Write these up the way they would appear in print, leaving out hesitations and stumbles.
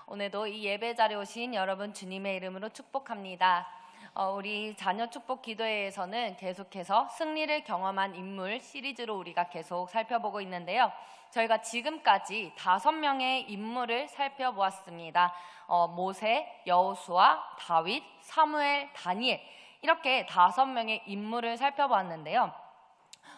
오늘도 이 예배 자리에 오신 여러분 주님의 이름으로 축복합니다. 우리 자녀 축복 기도회에서는 계속해서 승리를 경험한 인물 시리즈로 우리가 계속 살펴보고 있는데요. 저희가 지금까지 5명의 인물을 살펴보았습니다. 모세, 여호수아, 다윗, 사무엘, 다니엘 이렇게 5명의 인물을 살펴보았는데요.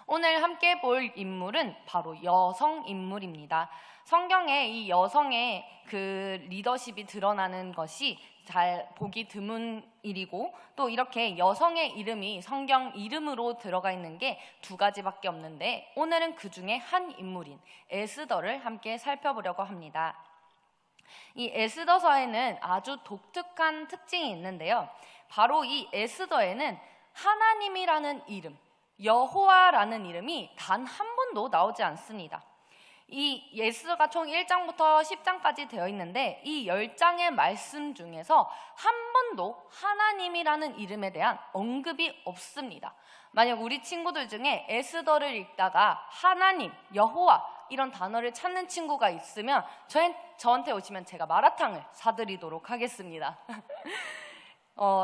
오늘 함께 볼 인물은 바로 여성 인물입니다. 성경에 이 여성의 그 리더십이 드러나는 것이 잘 보기 드문 일이고, 또 이렇게 여성의 이름이 성경 이름으로 들어가 있는 게 2가지밖에 없는데, 오늘은 그 중에 한 인물인 에스더를 함께 살펴보려고 합니다. 이 에스더서에는 아주 독특한 특징이 있는데요. 바로 이 에스더에는 하나님이라는 이름, 여호와라는 이름이 단 한 번도 나오지 않습니다. 이 에스더가 총 1장부터 10장까지 되어 있는데, 이 10장의 말씀 중에서 한 번도 하나님이라는 이름에 대한 언급이 없습니다. 만약 우리 친구들 중에 에스더를 읽다가 하나님, 여호와 이런 단어를 찾는 친구가 있으면 저한테 오시면 제가 마라탕을 사드리도록 하겠습니다.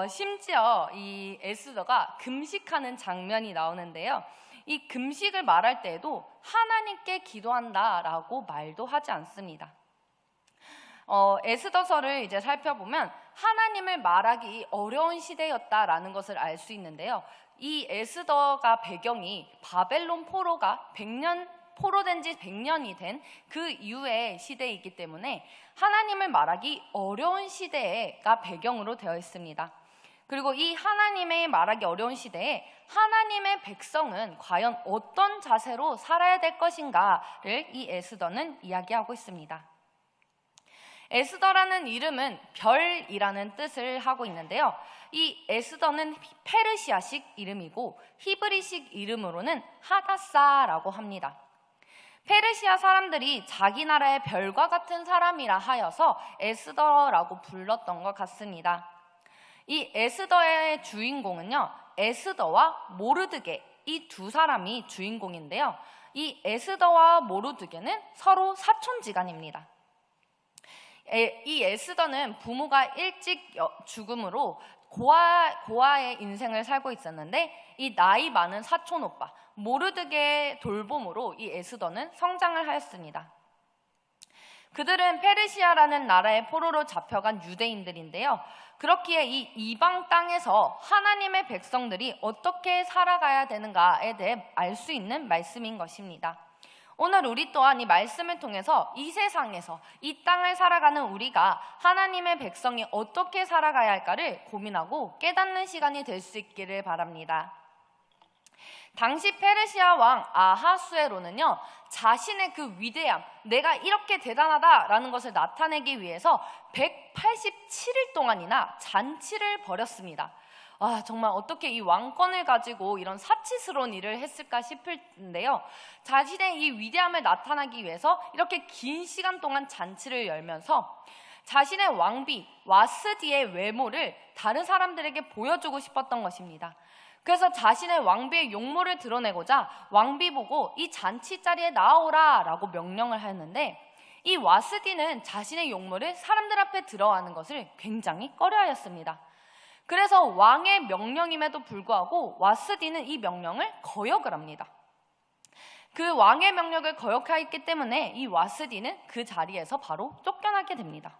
심지어 이 에스더가 금식하는 장면이 나오는데요. 이 금식을 말할 때에도 하나님께 기도한다라고 말도 하지 않습니다. 에스더서를 이제 살펴보면 하나님을 말하기 어려운 시대였다라는 것을 알 수 있는데요. 이 에스더가 배경이 바벨론 포로가 포로된 지 100년이 된 그 이후의 시대이기 때문에 하나님을 말하기 어려운 시대가 배경으로 되어 있습니다. 그리고 이 하나님의 말하기 어려운 시대에 하나님의 백성은 과연 어떤 자세로 살아야 될 것인가를 이 에스더는 이야기하고 있습니다. 에스더라는 이름은 별이라는 뜻을 하고 있는데요. 이 에스더는 페르시아식 이름이고 히브리식 이름으로는 하다사라고 합니다. 페르시아 사람들이 자기 나라의 별과 같은 사람이라 하여서 에스더라고 불렀던 것 같습니다. 이 에스더의 주인공은요, 에스더와 모르드게 이 2사람이 주인공인데요. 이 에스더와 모르드게는 서로 사촌지간입니다. 이 에스더는 부모가 일찍 죽음으로 고아의 인생을 살고 있었는데, 이 나이 많은 사촌 오빠 모르드게의 돌봄으로 이 에스더는 성장을 하였습니다. 그들은 페르시아라는 나라의 포로로 잡혀간 유대인들인데요. 그렇기에 이 이방 땅에서 하나님의 백성들이 어떻게 살아가야 되는가에 대해 알 수 있는 말씀인 것입니다. 오늘 우리 또한 이 말씀을 통해서 이 세상에서 이 땅을 살아가는 우리가 하나님의 백성이 어떻게 살아가야 할까를 고민하고 깨닫는 시간이 될 수 있기를 바랍니다. 당시 페르시아 왕 아하수에로는요, 자신의 그 위대함, 내가 이렇게 대단하다라는 것을 나타내기 위해서 187일 동안이나 잔치를 벌였습니다. 정말 어떻게 이 왕권을 가지고 이런 사치스러운 일을 했을까 싶은데요. 자신의 이 위대함을 나타나기 위해서 이렇게 긴 시간 동안 잔치를 열면서 자신의 왕비 와스디의 외모를 다른 사람들에게 보여주고 싶었던 것입니다. 그래서 자신의 왕비의 용모를 드러내고자 왕비 보고 이 잔치 자리에 나오라 라고 명령을 하였는데, 이 와스디는 자신의 용모를 사람들 앞에 들어가는 것을 굉장히 꺼려하였습니다. 그래서 왕의 명령임에도 불구하고 와스디는 이 명령을 거역을 합니다. 그 왕의 명령을 거역하였기 때문에 이 와스디는 그 자리에서 바로 쫓겨나게 됩니다.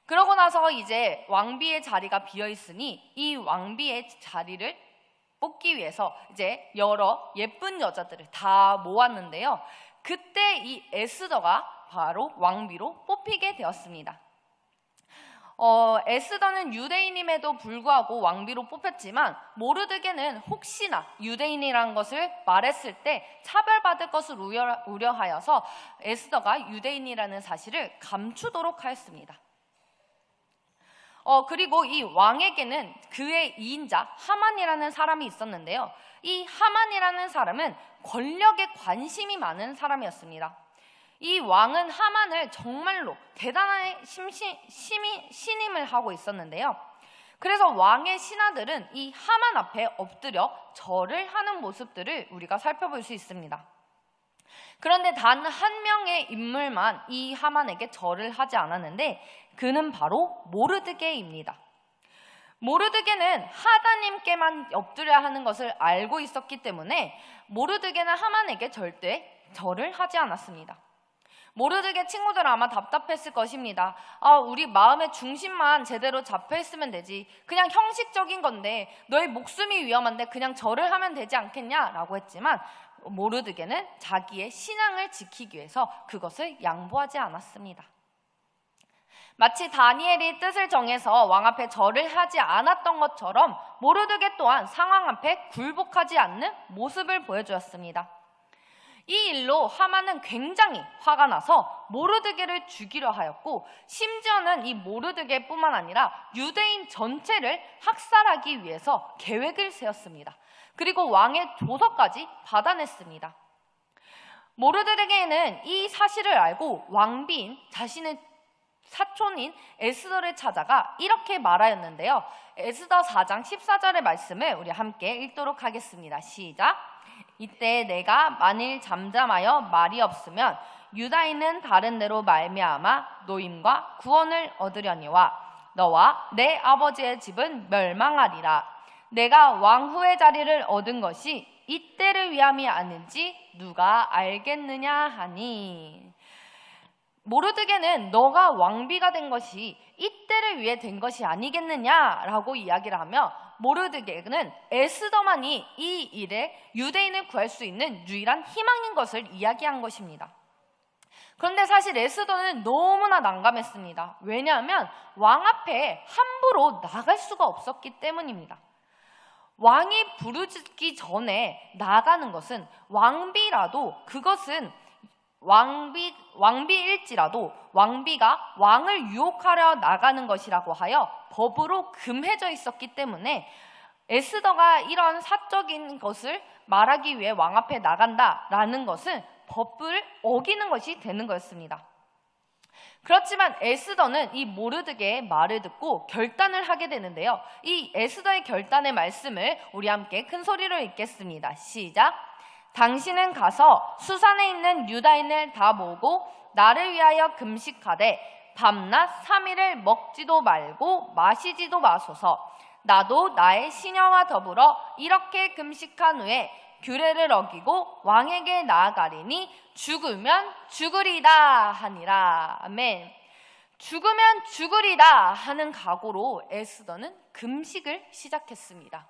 그러고 나서 이제 왕비의 자리가 비어 있으니 이 왕비의 자리를 뽑기 위해서 이제 여러 예쁜 여자들을 다 모았는데요. 그때 이 에스더가 바로 왕비로 뽑히게 되었습니다. 에스더는 유대인임에도 불구하고 왕비로 뽑혔지만, 모르드게는 혹시나 유대인이라는 것을 말했을 때 차별받을 것을 우려하여서 에스더가 유대인이라는 사실을 감추도록 하였습니다. 그리고 이 왕에게는 그의 2인자 하만이라는 사람이 있었는데요. 이 하만이라는 사람은 권력에 관심이 많은 사람이었습니다. 이 왕은 하만을 정말로 대단한 신임을 하고 있었는데요. 그래서 왕의 신하들은 이 하만 앞에 엎드려 절을 하는 모습들을 우리가 살펴볼 수 있습니다. 그런데 단 한 명의 인물만 이 하만에게 절을 하지 않았는데 그는 바로 모르드게입니다. 모르드게는 하다님께만 엎드려야 하는 것을 알고 있었기 때문에 모르드게는 하만에게 절대 절을 하지 않았습니다. 모르드게 친구들은 아마 답답했을 것입니다. 우리 마음의 중심만 제대로 잡혀 있으면 되지. 그냥 형식적인 건데 너의 목숨이 위험한데 그냥 절을 하면 되지 않겠냐라고 했지만 모르드게는 자기의 신앙을 지키기 위해서 그것을 양보하지 않았습니다. 마치 다니엘이 뜻을 정해서 왕 앞에 절을 하지 않았던 것처럼 모르드게 또한 상황 앞에 굴복하지 않는 모습을 보여주었습니다. 이 일로 하만은 굉장히 화가 나서 모르드게를 죽이려 하였고 심지어는 이 모르드게뿐만 아니라 유대인 전체를 학살하기 위해서 계획을 세웠습니다. 그리고 왕의 조서까지 받아냈습니다. 모르드게는 이 사실을 알고 왕비인 자신의 사촌인 에스더를 찾아가 이렇게 말하였는데요. 에스더 4장 14절의 말씀을 우리 함께 읽도록 하겠습니다. 시작! 이때 내가 만일 잠잠하여 말이 없으면 유다인은 다른 데로 말미암아 노임과 구원을 얻으려니와 너와 내 아버지의 집은 멸망하리라. 내가 왕후의 자리를 얻은 것이 이때를 위함이 아닌지 누가 알겠느냐 하니. 모르드게는 너가 왕비가 된 것이 이때를 위해 된 것이 아니겠느냐라고 이야기를 하며 모르드게는 에스더만이 이 일에 유대인을 구할 수 있는 유일한 희망인 것을 이야기한 것입니다. 그런데 사실 에스더는 너무나 난감했습니다. 왜냐하면 왕 앞에 함부로 나갈 수가 없었기 때문입니다. 왕이 부르기 전에 나가는 것은 왕비라도 그것은 왕비일지라도 왕비가 왕을 유혹하려 나가는 것이라고 하여 법으로 금해져 있었기 때문에 에스더가 이런 사적인 것을 말하기 위해 왕 앞에 나간다라는 것은 법을 어기는 것이 되는 거였습니다. 그렇지만 에스더는 이 모르드게의 말을 듣고 결단을 하게 되는데요. 이 에스더의 결단의 말씀을 우리 함께 큰 소리로 읽겠습니다. 시작! 당신은 가서 수산에 있는 유다인을 다 모으고 나를 위하여 금식하되 밤낮 3일을 먹지도 말고 마시지도 마소서. 나도 나의 시녀와 더불어 이렇게 금식한 후에 규례를 어기고 왕에게 나아가리니 죽으면 죽으리다 하니라. 아멘. 죽으면 죽으리다 하는 각오로 에스더는 금식을 시작했습니다.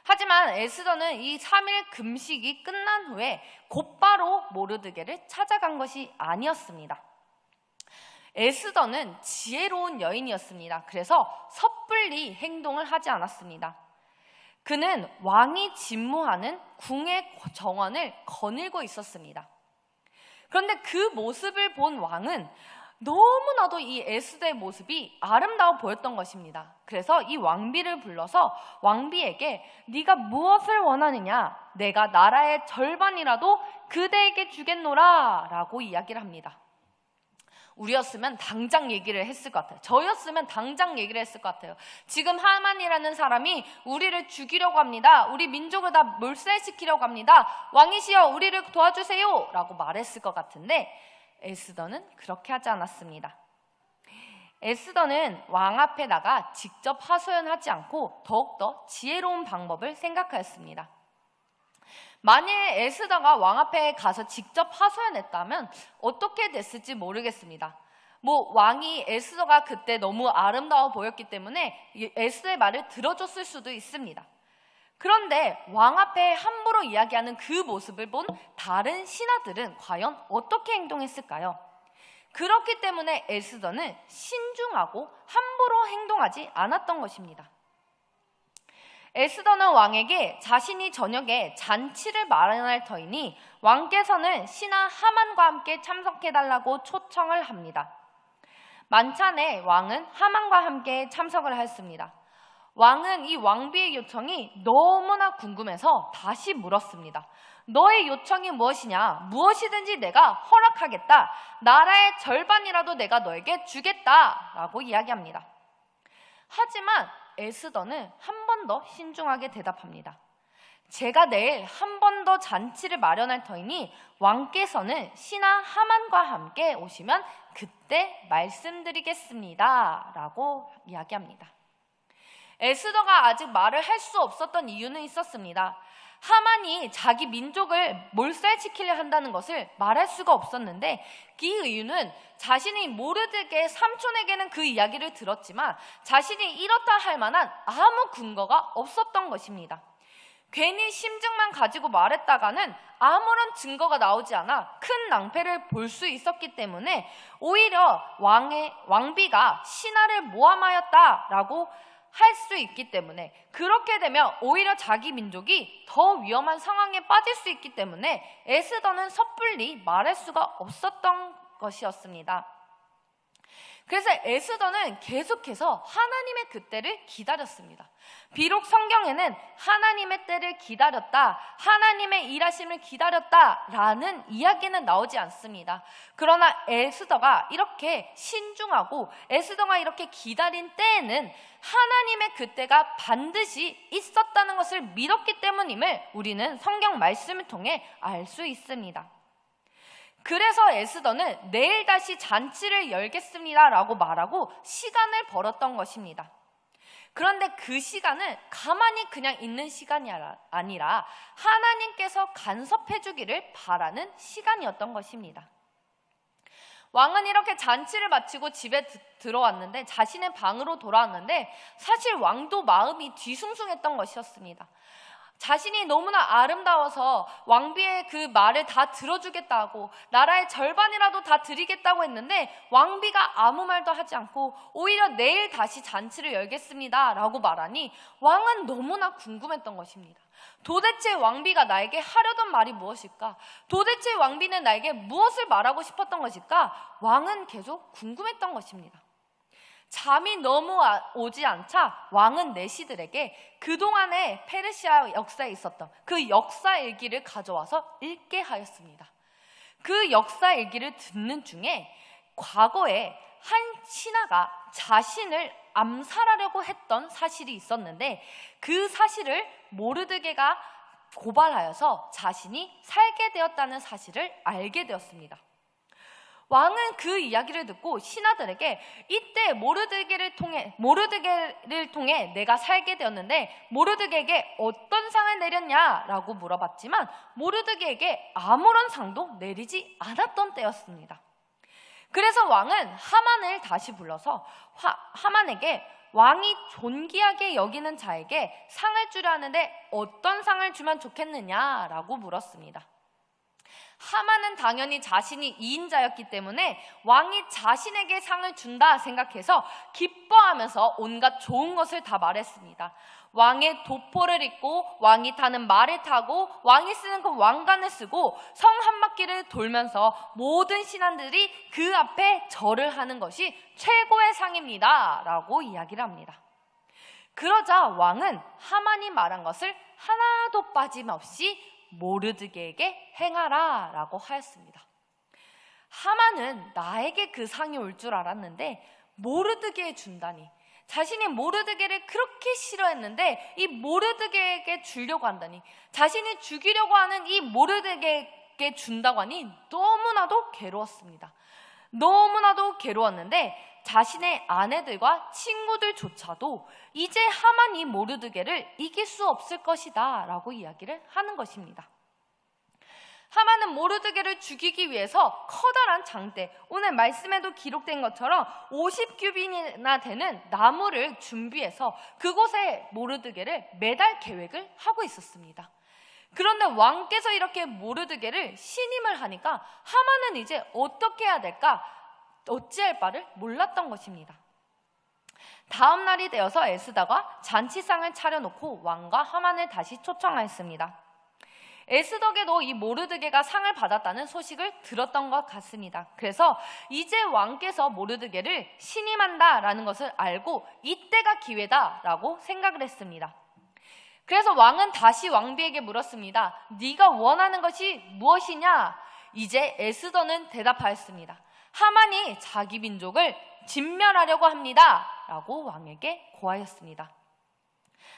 하지만 에스더는 이 3일 금식이 끝난 후에 곧바로 모르드게를 찾아간 것이 아니었습니다. 에스더는 지혜로운 여인이었습니다. 그래서 섣불리 행동을 하지 않았습니다. 그는 왕이 진무하는 궁의 정원을 거닐고 있었습니다. 그런데 그 모습을 본 왕은 너무나도 이 에스더의 모습이 아름다워 보였던 것입니다. 그래서 이 왕비를 불러서 왕비에게 네가 무엇을 원하느냐? 내가 나라의 절반이라도 그대에게 주겠노라 라고 이야기를 합니다. 우리였으면 당장 얘기를 했을 것 같아요. 저였으면 당장 얘기를 했을 것 같아요. 지금 하만이라는 사람이 우리를 죽이려고 합니다. 우리 민족을 다 몰살시키려고 합니다. 왕이시여 우리를 도와주세요 라고 말했을 것 같은데 에스더는 그렇게 하지 않았습니다. 에스더는 왕 앞에 나가 직접 하소연하지 않고 더욱더 지혜로운 방법을 생각하였습니다. 만일 에스더가 왕 앞에 가서 직접 하소연했다면 어떻게 됐을지 모르겠습니다. 왕이 에스더가 그때 너무 아름다워 보였기 때문에 에스더의 말을 들어줬을 수도 있습니다. 그런데 왕 앞에 함부로 이야기하는 그 모습을 본 다른 신하들은 과연 어떻게 행동했을까요? 그렇기 때문에 에스더는 신중하고 함부로 행동하지 않았던 것입니다. 에스더는 왕에게 자신이 저녁에 잔치를 마련할 터이니 왕께서는 신하 하만과 함께 참석해달라고 초청을 합니다. 만찬에 왕은 하만과 함께 참석을 하였습니다. 왕은 이 왕비의 요청이 너무나 궁금해서 다시 물었습니다. 너의 요청이 무엇이냐? 무엇이든지 내가 허락하겠다. 나라의 절반이라도 내가 너에게 주겠다 라고 이야기합니다. 하지만 에스더는 한 번 더 신중하게 대답합니다. 제가 내일 한 번 더 잔치를 마련할 터이니 왕께서는 신하 하만과 함께 오시면 그때 말씀드리겠습니다 라고 이야기합니다. 에스더가 아직 말을 할 수 없었던 이유는 있었습니다. 하만이 자기 민족을 몰살시키려 한다는 것을 말할 수가 없었는데, 그 이유는 자신이 모르드게 삼촌에게는 그 이야기를 들었지만 자신이 이렇다 할 만한 아무 근거가 없었던 것입니다. 괜히 심증만 가지고 말했다가는 아무런 증거가 나오지 않아 큰 낭패를 볼 수 있었기 때문에 오히려 왕비가 신하를 모함하였다라고 할 수 있기 때문에, 그렇게 되면 오히려 자기 민족이 더 위험한 상황에 빠질 수 있기 때문에 에스더는 섣불리 말할 수가 없었던 것이었습니다. 그래서 에스더는 계속해서 하나님의 그때를 기다렸습니다. 비록 성경에는 하나님의 때를 기다렸다, 하나님의 일하심을 기다렸다라는 이야기는 나오지 않습니다. 그러나 에스더가 이렇게 신중하고 에스더가 이렇게 기다린 때에는 하나님의 그때가 반드시 있었다는 것을 믿었기 때문임을 우리는 성경 말씀을 통해 알 수 있습니다. 그래서 에스더는 내일 다시 잔치를 열겠습니다 라고 말하고 시간을 벌었던 것입니다. 그런데 그 시간은 가만히 그냥 있는 시간이 아니라 하나님께서 간섭해 주기를 바라는 시간이었던 것입니다. 왕은 이렇게 잔치를 마치고 집에 들어왔는데, 자신의 방으로 돌아왔는데 사실 왕도 마음이 뒤숭숭했던 것이었습니다. 자신이 너무나 아름다워서 왕비의 그 말을 다 들어주겠다고, 나라의 절반이라도 다 드리겠다고 했는데 왕비가 아무 말도 하지 않고 오히려 내일 다시 잔치를 열겠습니다 라고 말하니 왕은 너무나 궁금했던 것입니다. 도대체 왕비가 나에게 하려던 말이 무엇일까? 도대체 왕비는 나에게 무엇을 말하고 싶었던 것일까? 왕은 계속 궁금했던 것입니다. 잠이 너무 오지 않자 왕은 내시들에게 그동안의 페르시아 역사에 있었던 그 역사 일기를 가져와서 읽게 하였습니다. 그 역사 일기를 듣는 중에 과거에 한 신하가 자신을 암살하려고 했던 사실이 있었는데, 그 사실을 모르드게가 고발하여서 자신이 살게 되었다는 사실을 알게 되었습니다. 왕은 그 이야기를 듣고 신하들에게 이때 모르드게를 통해 내가 살게 되었는데 모르드게에게 어떤 상을 내렸냐라고 물어봤지만 모르드게에게 아무런 상도 내리지 않았던 때였습니다. 그래서 왕은 하만을 다시 불러서 하만에게 왕이 존귀하게 여기는 자에게 상을 주려 하는데 어떤 상을 주면 좋겠느냐라고 물었습니다. 하만은 당연히 자신이 2인자였기 때문에 왕이 자신에게 상을 준다 생각해서 기뻐하면서 온갖 좋은 것을 다 말했습니다. 왕의 도포를 입고 왕이 타는 말을 타고 왕이 쓰는 그 왕관을 쓰고 성 한 바퀴를 돌면서 모든 신하들이 그 앞에 절을 하는 것이 최고의 상입니다 라고 이야기를 합니다. 그러자 왕은 하만이 말한 것을 하나도 빠짐없이 모르드게에게 행하라 라고 하였습니다. 하만은 나에게 그 상이 올 줄 알았는데 모르드게에 준다니, 자신이 모르드게를 그렇게 싫어했는데 이 모르드게에게 주려고 한다니, 자신이 죽이려고 하는 이 모르드게에게 준다고 하니 너무나도 괴로웠습니다. 너무나도 괴로웠는데 자신의 아내들과 친구들조차도 이제 하만이 모르드게를 이길 수 없을 것이다 라고 이야기를 하는 것입니다. 하만은 모르드게를 죽이기 위해서 커다란 장대, 오늘 말씀에도 기록된 것처럼 50규빗이나 되는 나무를 준비해서 그곳에 모르드게를 매달 계획을 하고 있었습니다. 그런데 왕께서 이렇게 모르드게를 신임을 하니까 하만은 이제 어떻게 해야 될까, 어찌할 바를 몰랐던 것입니다. 다음 날이 되어서 에스더가 잔치상을 차려놓고 왕과 하만을 다시 초청하였습니다. 에스더에게도 이 모르드게가 상을 받았다는 소식을 들었던 것 같습니다. 그래서 이제 왕께서 모르드게를 신임한다라는 것을 알고 이때가 기회다라고 생각을 했습니다. 그래서 왕은 다시 왕비에게 물었습니다. 네가 원하는 것이 무엇이냐? 이제 에스더는 대답하였습니다. 하만이 자기 민족을 진멸하려고 합니다 라고 왕에게 고하였습니다.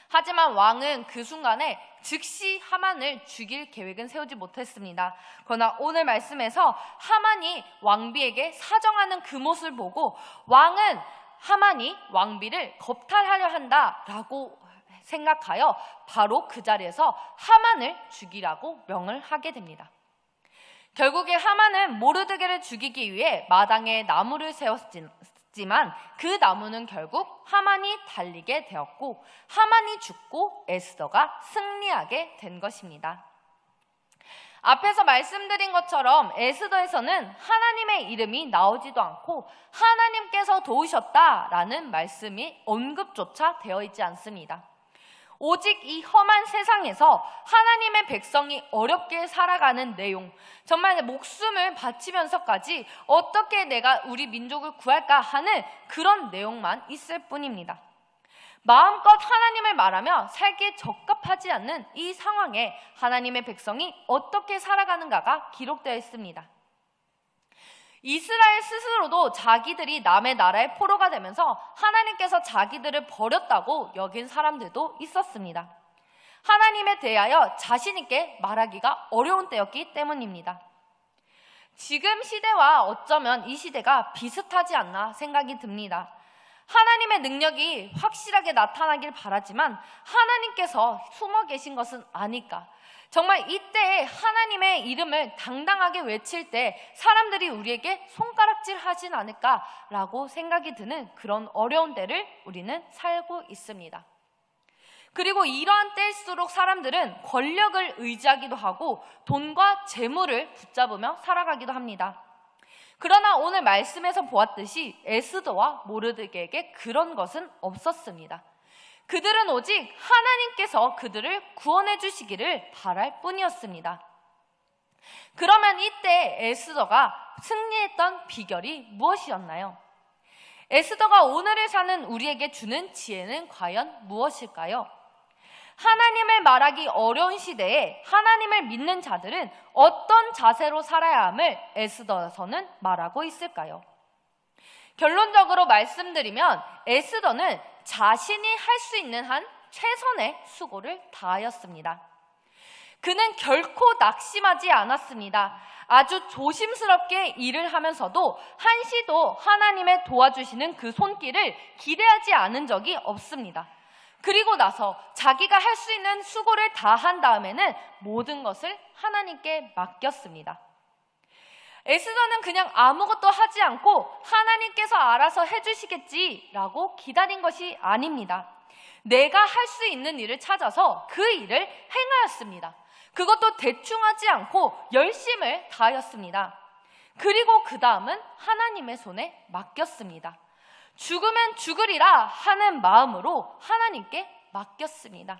하지만 왕은 그 순간에 즉시 하만을 죽일 계획은 세우지 못했습니다. 그러나 오늘 말씀에서 하만이 왕비에게 사정하는 그 모습을 보고 왕은 하만이 왕비를 겁탈하려 한다라고 생각하여 바로 그 자리에서 하만을 죽이라고 명을 하게 됩니다. 결국에 하만은 모르드게를 죽이기 위해 마당에 나무를 세웠지만 그 나무는 결국 하만이 달리게 되었고 하만이 죽고 에스더가 승리하게 된 것입니다. 앞에서 말씀드린 것처럼 에스더에서는 하나님의 이름이 나오지도 않고 하나님께서 도우셨다라는 말씀이 언급조차 되어 있지 않습니다. 오직 이 험한 세상에서 하나님의 백성이 어렵게 살아가는 내용, 정말 목숨을 바치면서까지 어떻게 내가 우리 민족을 구할까 하는 그런 내용만 있을 뿐입니다. 마음껏 하나님을 말하며 살기에 적합하지 않는 이 상황에 하나님의 백성이 어떻게 살아가는가가 기록되어 있습니다. 이스라엘 스스로도 자기들이 남의 나라의 포로가 되면서 하나님께서 자기들을 버렸다고 여긴 사람들도 있었습니다. 하나님에 대하여 자신 있게 말하기가 어려운 때였기 때문입니다. 지금 시대와 어쩌면 이 시대가 비슷하지 않나 생각이 듭니다. 하나님의 능력이 확실하게 나타나길 바라지만 하나님께서 숨어 계신 것은 아닐까? 정말 이때에 하나님의 이름을 당당하게 외칠 때 사람들이 우리에게 손가락질 하진 않을까라고 생각이 드는 그런 어려운 때를 우리는 살고 있습니다. 그리고 이러한 때일수록 사람들은 권력을 의지하기도 하고 돈과 재물을 붙잡으며 살아가기도 합니다. 그러나 오늘 말씀에서 보았듯이 에스더와 모르드게에게 그런 것은 없었습니다. 그들은 오직 하나님께서 그들을 구원해 주시기를 바랄 뿐이었습니다. 그러면 이때 에스더가 승리했던 비결이 무엇이었나요? 에스더가 오늘을 사는 우리에게 주는 지혜는 과연 무엇일까요? 하나님을 말하기 어려운 시대에 하나님을 믿는 자들은 어떤 자세로 살아야 함을 에스더서는 말하고 있을까요? 결론적으로 말씀드리면 에스더는 자신이 할 수 있는 한 최선의 수고를 다하였습니다. 그는 결코 낙심하지 않았습니다. 아주 조심스럽게 일을 하면서도 한시도 하나님의 도와주시는 그 손길을 기대하지 않은 적이 없습니다. 그리고 나서 자기가 할 수 있는 수고를 다한 다음에는 모든 것을 하나님께 맡겼습니다. 에스더는 그냥 아무것도 하지 않고 하나님께서 알아서 해주시겠지라고 기다린 것이 아닙니다. 내가 할 수 있는 일을 찾아서 그 일을 행하였습니다. 그것도 대충 하지 않고 열심을 다하였습니다. 그리고 그 다음은 하나님의 손에 맡겼습니다. 죽으면 죽으리라 하는 마음으로 하나님께 맡겼습니다.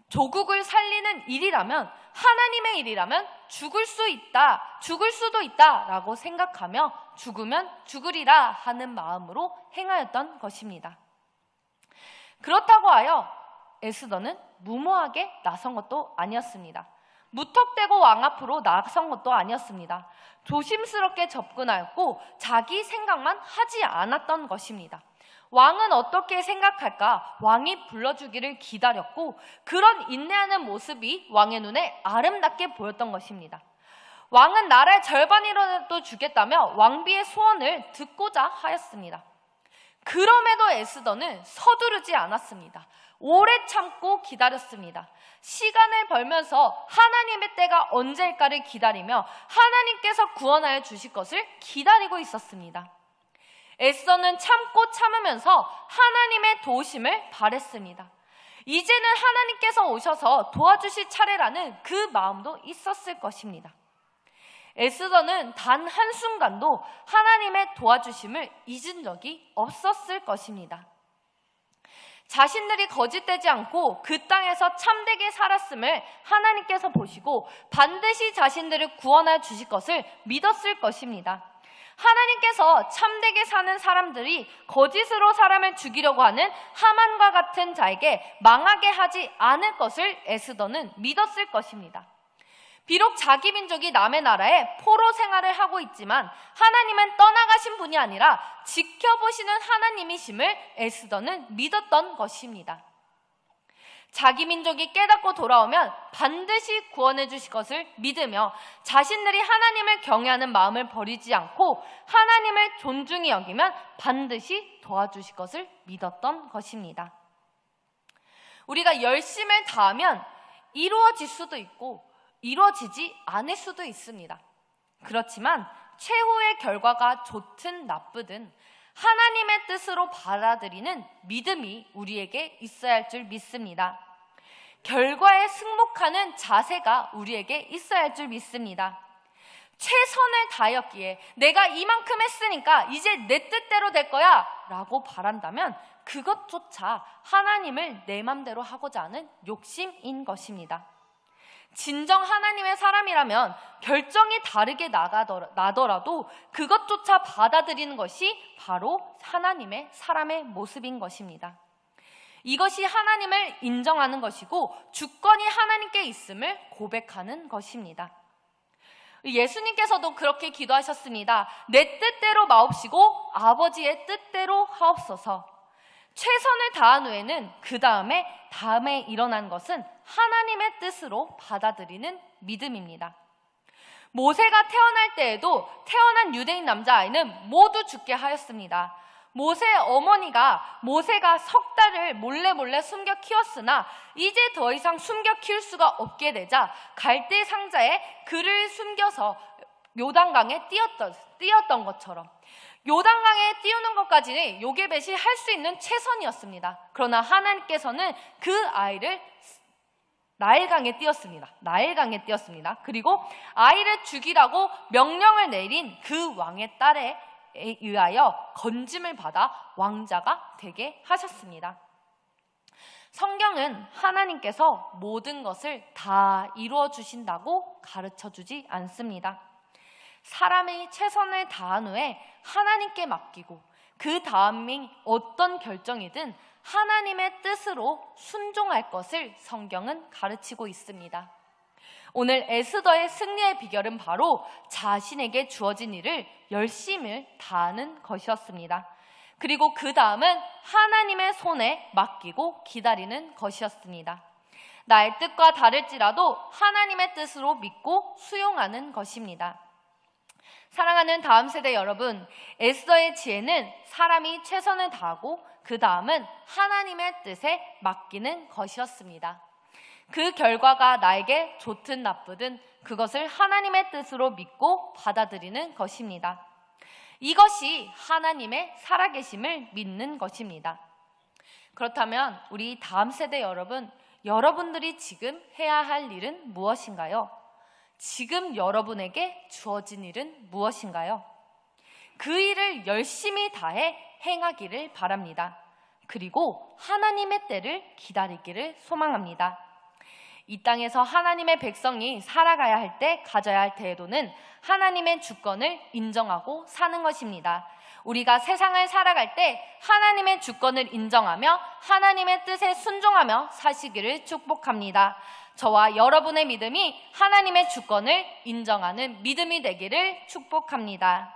조국을 살리는 일이라면, 하나님의 일이라면 죽을 수 있다, 죽을 수도 있다라고 생각하며 죽으면 죽으리라 하는 마음으로 행하였던 것입니다. 그렇다고 하여 에스더는 무모하게 나선 것도 아니었습니다. 무턱대고 왕 앞으로 나선 것도 아니었습니다. 조심스럽게 접근하였고 자기 생각만 하지 않았던 것입니다. 왕은 어떻게 생각할까? 왕이 불러주기를 기다렸고 그런 인내하는 모습이 왕의 눈에 아름답게 보였던 것입니다. 왕은 나라의 절반이라도 주겠다며 왕비의 소원을 듣고자 하였습니다. 그럼에도 에스더는 서두르지 않았습니다. 오래 참고 기다렸습니다. 시간을 벌면서 하나님의 때가 언제일까를 기다리며 하나님께서 구원하여 주실 것을 기다리고 있었습니다. 에스더는 참고 참으면서 하나님의 도우심을 바랬습니다. 이제는 하나님께서 오셔서 도와주실 차례라는 그 마음도 있었을 것입니다. 에스더는 단 한순간도 하나님의 도와주심을 잊은 적이 없었을 것입니다. 자신들이 거짓되지 않고 그 땅에서 참되게 살았음을 하나님께서 보시고 반드시 자신들을 구원하여 주실 것을 믿었을 것입니다. 하나님께서 참되게 사는 사람들이 거짓으로 사람을 죽이려고 하는 하만과 같은 자에게 망하게 하지 않을 것을 에스더는 믿었을 것입니다. 비록 자기 민족이 남의 나라에 포로 생활을 하고 있지만 하나님은 떠나가신 분이 아니라 지켜보시는 하나님이심을 에스더는 믿었던 것입니다. 자기 민족이 깨닫고 돌아오면 반드시 구원해 주실 것을 믿으며 자신들이 하나님을 경외하는 마음을 버리지 않고 하나님을 존중히 여기면 반드시 도와주실 것을 믿었던 것입니다. 우리가 열심을 다하면 이루어질 수도 있고 이루어지지 않을 수도 있습니다. 그렇지만 최후의 결과가 좋든 나쁘든 하나님의 뜻으로 받아들이는 믿음이 우리에게 있어야 할 줄 믿습니다. 결과에 승복하는 자세가 우리에게 있어야 할 줄 믿습니다. 최선을 다하였기에 내가 이만큼 했으니까 이제 내 뜻대로 될 거야 라고 바란다면 그것조차 하나님을 내 맘대로 하고자 하는 욕심인 것입니다. 진정 하나님의 사람이라면 결정이 다르게 나더라도 그것조차 받아들이는 것이 바로 하나님의 사람의 모습인 것입니다. 이것이 하나님을 인정하는 것이고 주권이 하나님께 있음을 고백하는 것입니다. 예수님께서도 그렇게 기도하셨습니다. 내 뜻대로 마옵시고 아버지의 뜻대로 하옵소서. 최선을 다한 후에는 그 다음에 일어난 것은 하나님의 뜻으로 받아들이는 믿음입니다. 모세가 태어날 때에도 태어난 유대인 남자아이는 모두 죽게 하였습니다. 모세의 어머니가 모세가 석 달을 몰래 숨겨 키웠으나 이제 더 이상 숨겨 키울 수가 없게 되자 갈대 상자에 그를 숨겨서 요단강에 띄었던 것처럼 요단강에 띄우는 것까지는 요게벳이 할 수 있는 최선이었습니다. 그러나 하나님께서는 그 아이를 나일강에 띄었습니다. 그리고 아이를 죽이라고 명령을 내린 그 왕의 딸에 의하여 건짐을 받아 왕자가 되게 하셨습니다. 성경은 하나님께서 모든 것을 다 이루어 주신다고 가르쳐 주지 않습니다. 사람이 최선을 다한 후에 하나님께 맡기고 그 다음이 어떤 결정이든 하나님의 뜻으로 순종할 것을 성경은 가르치고 있습니다. 오늘 에스더의 승리의 비결은 바로 자신에게 주어진 일을 열심을 다하는 것이었습니다. 그리고 그 다음은 하나님의 손에 맡기고 기다리는 것이었습니다. 나의 뜻과 다를지라도 하나님의 뜻으로 믿고 수용하는 것입니다. 사랑하는 다음 세대 여러분, 에스더의 지혜는 사람이 최선을 다하고 그 다음은 하나님의 뜻에 맡기는 것이었습니다. 그 결과가 나에게 좋든 나쁘든 그것을 하나님의 뜻으로 믿고 받아들이는 것입니다. 이것이 하나님의 살아계심을 믿는 것입니다. 그렇다면 우리 다음 세대 여러분, 여러분들이 지금 해야 할 일은 무엇인가요? 지금 여러분에게 주어진 일은 무엇인가요? 그 일을 열심히 다해 행하기를 바랍니다. 그리고 하나님의 때를 기다리기를 소망합니다. 이 땅에서 하나님의 백성이 살아가야 할 때 가져야 할 태도는 하나님의 주권을 인정하고 사는 것입니다. 우리가 세상을 살아갈 때 하나님의 주권을 인정하며 하나님의 뜻에 순종하며 사시기를 축복합니다. 저와 여러분의 믿음이 하나님의 주권을 인정하는 믿음이 되기를 축복합니다.